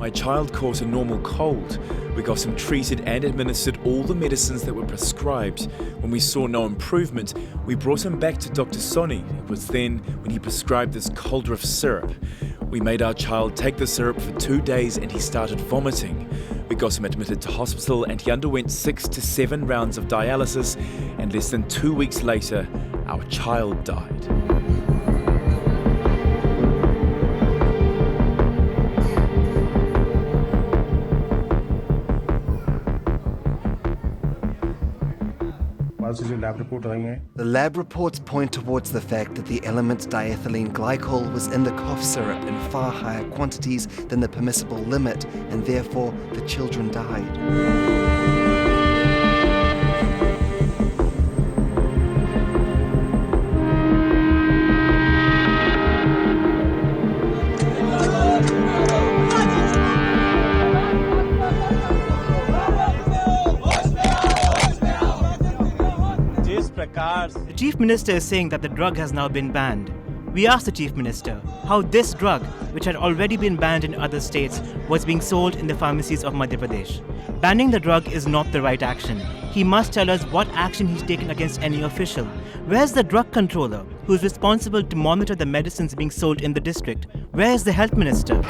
My child caught a normal cold. We got him treated and administered all the medicines that were prescribed. When we saw no improvement, we brought him back to Dr. Soni. It was then when he prescribed this cold-riff syrup. We made our child take the syrup for 2 days and he started vomiting. We got him admitted to hospital and he underwent 6 to 7 rounds of dialysis, and less than 2 weeks later, our child died. The lab reports point towards the fact that the element diethylene glycol was in the cough syrup in far higher quantities than the permissible limit, and therefore the children died. The Chief Minister is saying that the drug has now been banned. We asked the Chief Minister how this drug, which had already been banned in other states, was being sold in the pharmacies of Madhya Pradesh. Banning the drug is not the right action. He must tell us what action he's taken against any official. Where's the drug controller who's responsible to monitor the medicines being sold in the district? Where is the health minister?